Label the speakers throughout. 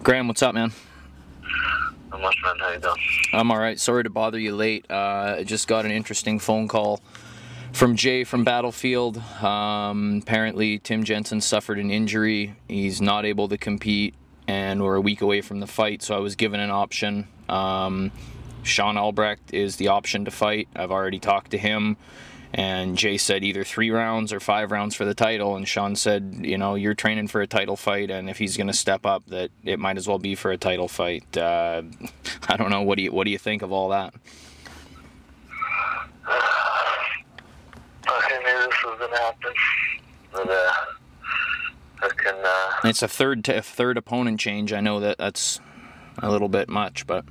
Speaker 1: Graham, what's up, man?
Speaker 2: Not much, man. How you doing?
Speaker 1: I'm alright. Sorry to bother you late. I just got an interesting phone call from Jay from Battlefield. Apparently, Tim Jensen suffered an injury. He's not able to compete, and we're a week away from the fight, so I was given an option. Shawn Albrecht is the option to fight. I've already talked to him, and Jay said either 3 rounds or 5 rounds for the title, and Shawn said, you know, you're training for a title fight, and if he's going to step up, that it might as well be for a title fight. I don't know. What do you think of all that?
Speaker 2: I knew this was going to happen, but
Speaker 1: It's a third opponent change. I know that's a little bit much, but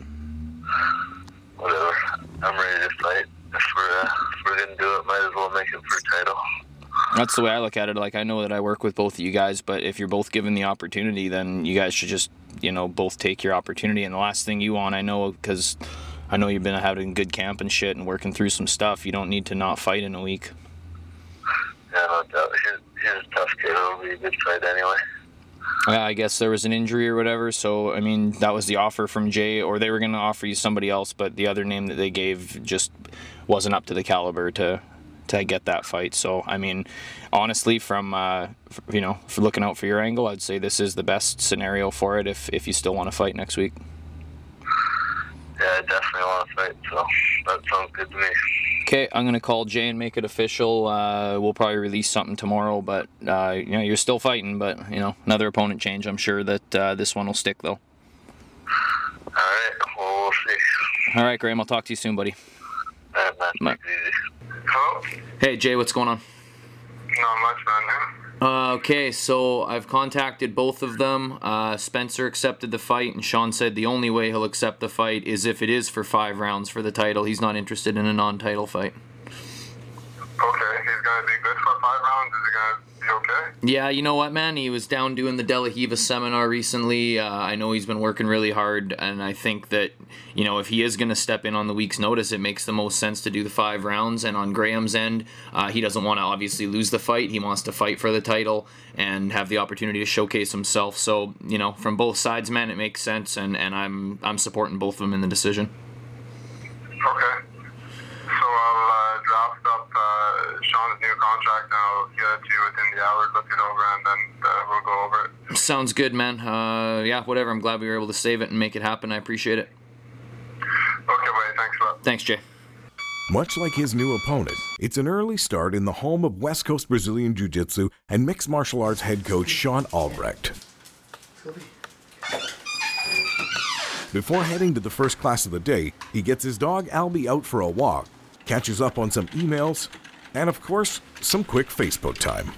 Speaker 2: whatever. I'm ready to fight. If we're going to do it, might as well make it for a title.
Speaker 1: That's the way I look at it. Like, I know that I work with both of you guys, but if you're both given the opportunity, then you guys should just, you know, both take your opportunity. And the last thing you want, I know, because I know you've been having good camp and shit and working through some stuff, you don't need to not fight in a week.
Speaker 2: Yeah, no doubt. He's a tough kid. It'll be a good fight anyway.
Speaker 1: I guess there was an injury or whatever, so, I mean, that was the offer from Jay, or they were going to offer you somebody else, but the other name that they gave just wasn't up to the caliber to get that fight. So, I mean, honestly, from, you know, for looking out for your angle, I'd say this is the best scenario for it if you still want to fight next week.
Speaker 2: Yeah, I definitely want to fight, so that sounds good to me.
Speaker 1: Okay, I'm going to call Jay and make it official. We'll probably release something tomorrow, but, you know, you're still fighting, but, you know, another opponent change. I'm sure that this one will stick, though.
Speaker 2: All right, well, we'll see.
Speaker 1: All right, Graham, I'll talk to you soon, buddy.
Speaker 2: All right, man. Take it easy. Hello?
Speaker 1: Hey, Jay, what's going on?
Speaker 2: Not much, man.
Speaker 1: Okay, so I've contacted both of them. Spencer accepted the fight, and Shawn said the only way he'll accept the fight is if it is for 5 rounds for the title. He's not interested in a non-title fight.
Speaker 2: Okay, he's going to be good for 5 rounds. Is he going to be okay?
Speaker 1: Yeah, you know what, man? He was down doing the De La Riva seminar recently. I know he's been working really hard, and I think that, you know, if he is going to step in on the week's notice, it makes the most sense to do the 5 rounds. And on Graham's end, he doesn't want to obviously lose the fight. He wants to fight for the title and have the opportunity to showcase himself. So, you know, from both sides, man, it makes sense, and I'm supporting both of them in the decision.
Speaker 2: Okay. So I'll draft up Shawn's new contract, and I'll get it to you within the hour, look it over, and then we'll go over it.
Speaker 1: Sounds good, man. Yeah, whatever. I'm glad we were able to save it and make it happen. I appreciate it.
Speaker 2: Okay, buddy. Thanks a lot.
Speaker 1: Thanks, Jay.
Speaker 3: Much like his new opponent, it's an early start in the home of West Coast Brazilian Jiu-Jitsu and mixed martial arts head coach Shawn Albrecht. Before heading to the first class of the day, he gets his dog Albie out for a walk, catches up on some emails, and of course, some quick Facebook time.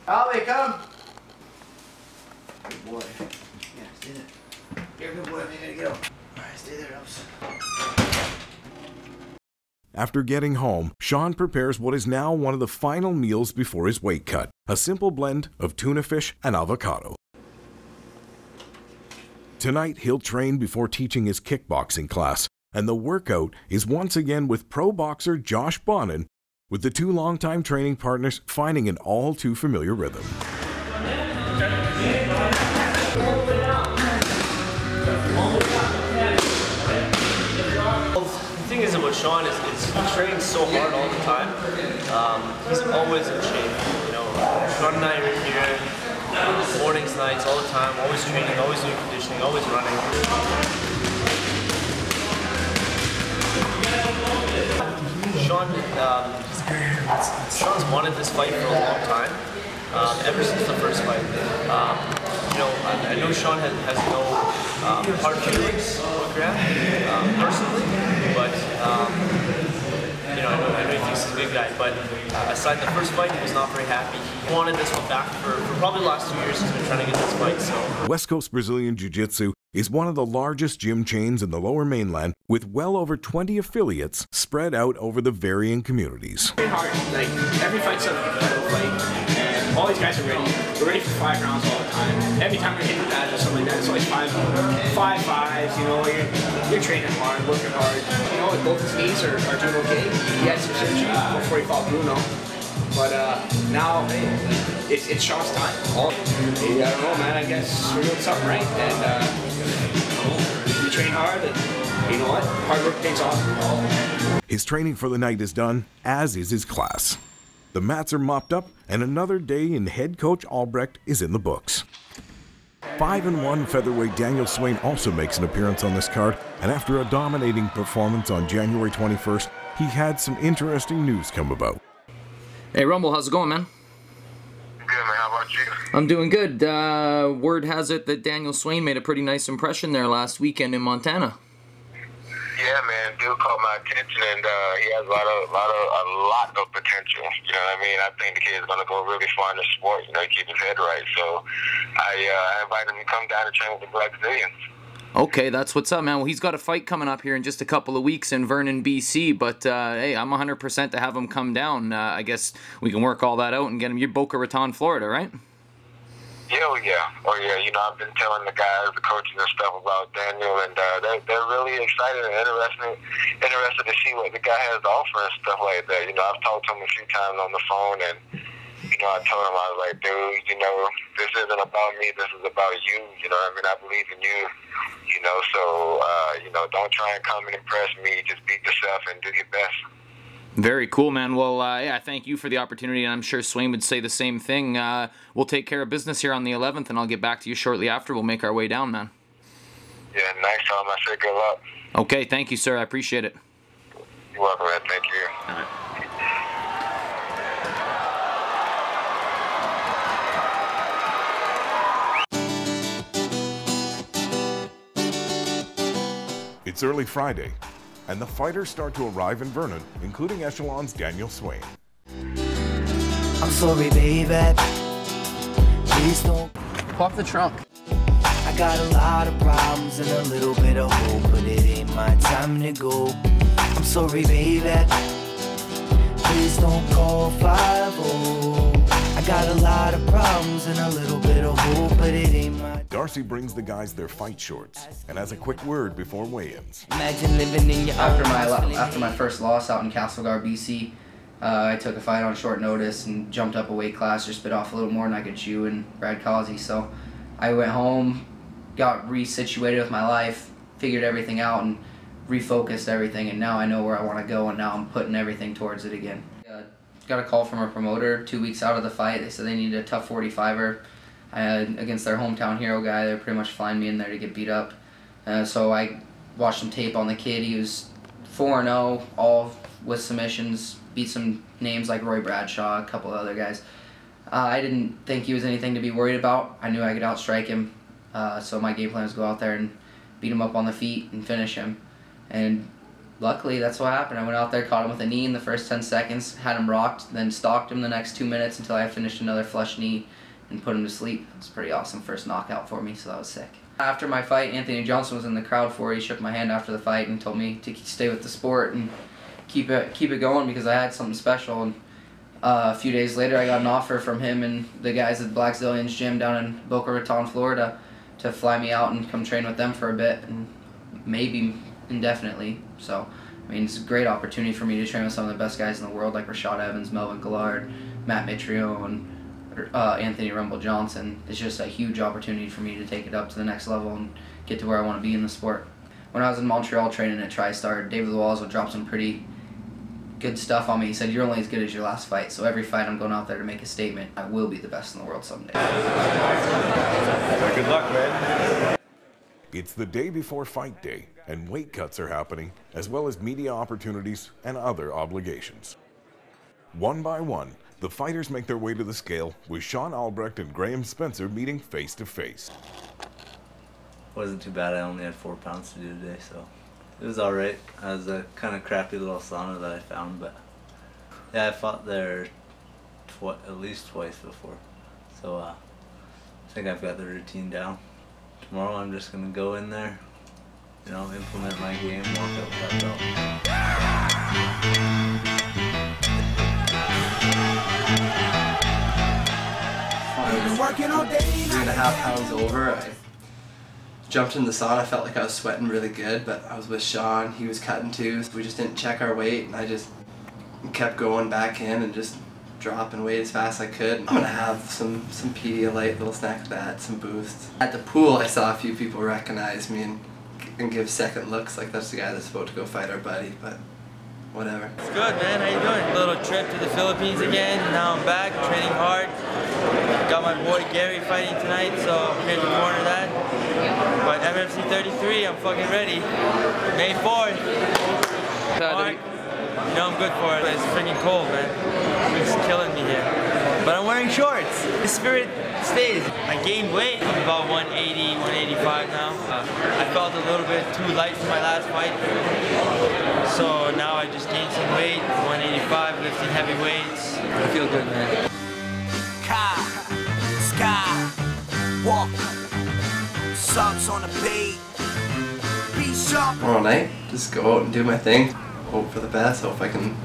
Speaker 4: Albie, come! Good boy. Yeah, stay there. You're a good boy, man. You gotta get up. Alright, stay there, Albs.
Speaker 3: After getting home, Shawn prepares what is now one of the final meals before his weight cut, a simple blend of tuna fish and avocado. Tonight, he'll train before teaching his kickboxing class, and the workout is once again with pro boxer Josh Bonin, with the 2 longtime training partners finding an all-too-familiar rhythm.
Speaker 5: The thing is about Shawn is he trains so hard all the time. He's always in shape. You know, Shawn and I are here mornings, nights, all the time, always training, always doing conditioning, always running. Shawn's wanted this fight for a long time, ever since the first fight. You know, I know Shawn has no hard feelings with Graham, personally, but you know, I know he thinks he's a good guy, but aside the first fight, he was not very happy. He wanted this one back for probably the last 2 years. He's been trying to get this fight, so.
Speaker 3: West Coast Brazilian Jiu-Jitsu is one of the largest gym chains in the Lower Mainland, with well over 20 affiliates spread out over the varying communities.
Speaker 4: Very hard. Like, every fight's a fight, and all these guys are ready. We're ready for 5 rounds all the time. Every time we're hitting that or something like that, it's always 5 fives, you know, you're training hard, working hard. You know, both his knees are doing okay. He had some surgery before he fought Bruno. But now it's Shawn's time. I don't know, man. I guess we're doing something right, and we train hard, and you know what? Hard work pays off.
Speaker 3: His training for the night is done, as is his class. The mats are mopped up, and another day in head coach Albrecht is in the books. 5-1 featherweight Daniel Swain also makes an appearance on this card, and after a dominating performance on January 21st, he had some interesting news come about.
Speaker 1: Hey Rumble, how's it going, man?
Speaker 2: Good, man. How about you?
Speaker 1: I'm doing good. Word has it that Daniel Swain made a pretty nice impression there last weekend in Montana.
Speaker 2: Yeah, man. Dude caught my attention, and he has a lot of potential. You know what I mean? I think the kid's gonna go really far in the sport. You know, keep his head right. So I invited him to come down and train with the Brazilians.
Speaker 1: Okay, that's what's up, man. Well, he's got a fight coming up here in just a couple of weeks in Vernon BC, but hey, I'm 100% to have him come down. I guess we can work all that out and get him. You're Boca Raton, Florida, right?
Speaker 2: Yeah. You know, I've been telling the guys, the coaches and stuff about Daniel, and they're really excited and interested to see what the guy has to offer and stuff like that. You know, I've talked to him a few times on the phone, and you know, I told him, I was like, dude, you know, this isn't about me. This is about you. You know what I mean? I believe in you. You know, so you know, don't try and come and impress me. Just be yourself and do your best.
Speaker 1: Very cool, man. Well, yeah, thank you for the opportunity, and I'm sure Swain would say the same thing. We'll take care of business here on the 11th, and I'll get back to you shortly after. We'll make our way down, man.
Speaker 2: Yeah, nice time. I said good luck.
Speaker 1: Okay, thank you, sir. I appreciate it.
Speaker 2: You're welcome, man. Thank you.
Speaker 1: All right.
Speaker 3: It's early Friday, and the fighters start to arrive in Vernon, including Echelon's Daniel Swain.
Speaker 6: I'm sorry, baby. Please don't
Speaker 1: Pop the trunk.
Speaker 6: I got a lot of problems and a little bit of hope, but it ain't my time to go. I'm sorry, baby. Please don't call 50. I got a lot of problems and a little bit of hope, but it ain't my.
Speaker 3: Darcy brings the guys their fight shorts and has a quick word before weigh-ins.
Speaker 6: Imagine living in your
Speaker 7: After my first loss out in Castlegar, BC, I took a fight on short notice and jumped up a weight class, just bit off a little more than I could chew, and Brad Causey. So I went home, got resituated with my life, figured everything out, and refocused everything, and now I know where I want to go, and now I'm putting everything towards it again. Got a call from a promoter 2 weeks out of the fight. They said they needed a tough 45er against their hometown hero guy. They're pretty much flying me in there to get beat up. So I watched some tape on the kid. He was 4-0, all with submissions, beat some names like Roy Bradshaw, a couple of other guys. I didn't think he was anything to be worried about. I knew I could outstrike him, so my game plan was to go out there and beat him up on the feet and finish him. And luckily, that's what happened. I went out there, caught him with a knee in the first 10 seconds, had him rocked, then stalked him the next 2 minutes until I finished another flush knee and put him to sleep. It was a pretty awesome first knockout for me, so that was sick. After my fight, Anthony Johnson was in the crowd for it. He shook my hand after the fight and told me to stay with the sport and keep it going because I had something special. And a few days later, I got an offer from him and the guys at Black Zillions Gym down in Boca Raton, Florida, to fly me out and come train with them for a bit and maybe indefinitely. So, I mean, it's a great opportunity for me to train with some of the best guys in the world like Rashad Evans, Melvin Gillard, Matt Mitrio, and Anthony Rumble Johnson. It's just a huge opportunity for me to take it up to the next level and get to where I want to be in the sport. When I was in Montreal training at TriStar, David Walls would drop some pretty good stuff on me. He said, "You're only as good as your last fight." So every fight I'm going out there to make a statement. I will be the best in the world someday.
Speaker 8: Good luck, man.
Speaker 3: It's the day before fight day, and weight cuts are happening, as well as media opportunities and other obligations. One by one, the fighters make their way to the scale, with Shawn Albrecht and Graham Spencer meeting face to face.
Speaker 9: Wasn't too bad. I only had 4 pounds to do today, so it was all right. It was a kind of crappy little sauna that I found, but yeah, I fought there at least twice before, so I think I've got the routine down. Tomorrow I'm just gonna go in there, you know, implement my game, walk out with that belt.
Speaker 10: Working all day. 3.5 pounds over. I jumped in the sauna. I felt like I was sweating really good, but I was with Shawn. He was cutting too. So we just didn't check our weight, and I just and kept going back in and just dropping weight as fast as I could. I'm gonna have some Pedialyte, little snack to that, some Boost. At the pool, I saw a few people recognize me and give second looks, like that's the guy that's about to go fight our buddy, but whatever.
Speaker 8: It's good, man. How you doing? Little trip to the Philippines again. Now I'm back, training hard. Got my boy Gary fighting tonight, so I'm here to corner that. But MFC 33, I'm fucking ready. May 4th. Mark, you know I'm good for it. It's freaking cold, man. It's killing me here. But I'm wearing shorts. The spirit stays. I gained weight. I'm about 180, 185 now. I felt a little bit too light for my last fight. So now I just gained some weight, 185, lifting heavy weights. I feel good, man.
Speaker 6: Sky, walk, subs on the beat, be sharp.
Speaker 10: Tomorrow night, just go out and do my thing. Hope for the best, hope I can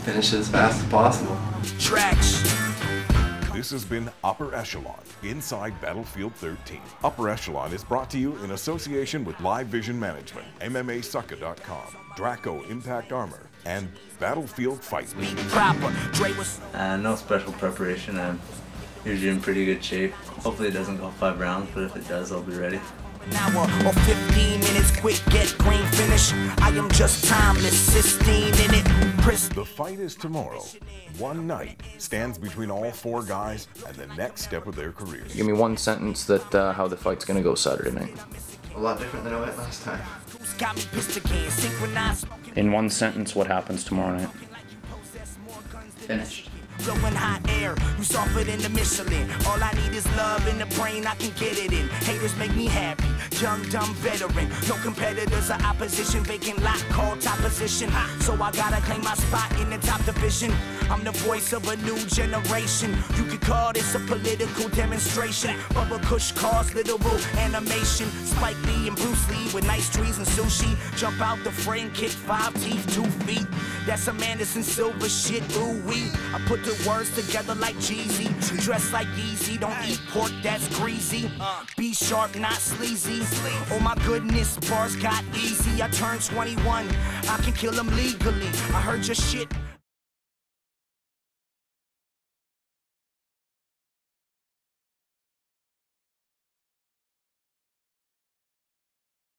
Speaker 10: finish it as fast as possible.
Speaker 6: Tracks.
Speaker 3: This has been Upper Echelon, inside Battlefield 13. Upper Echelon is brought to you in association with Live Vision Management, MMAsucka.com, Draco Impact Armor, and Battlefield Fight.
Speaker 9: No special preparation. I'm usually in pretty good shape. Hopefully it doesn't go 5 rounds, but if it does, I'll be ready.
Speaker 6: An hour or 15 minutes, quick, get green finish. I am just timeless, 16 in it.
Speaker 3: The fight is tomorrow. One night stands between all 4 guys and the next step of their careers.
Speaker 1: Give me one sentence that how the fight's gonna go Saturday night.
Speaker 10: A lot different than I went last time.
Speaker 11: In one sentence, what happens tomorrow night?
Speaker 7: Finished.
Speaker 6: Blowing hot air, you softer than the Michelin. All I need is love in the brain, I can get it in. Haters make me happy, young, dumb veteran. No competitors or opposition, vacant lot called top position. So I gotta claim my spot in the top division. I'm the voice of a new generation. You could call this a political demonstration. Bubba Kush calls literal animation. Spike Lee and Bruce Lee with nice trees and sushi. Jump out the frame, kick 5 teeth, 2 feet. That's some Anderson Silver shit, ooh wee. I put the words together like Jeezy. Dress like Yeezy, don't eat pork, that's greasy. Be sharp, not sleazy. Oh my goodness, bars got easy. I turned 21, I can kill them legally. I heard your shit.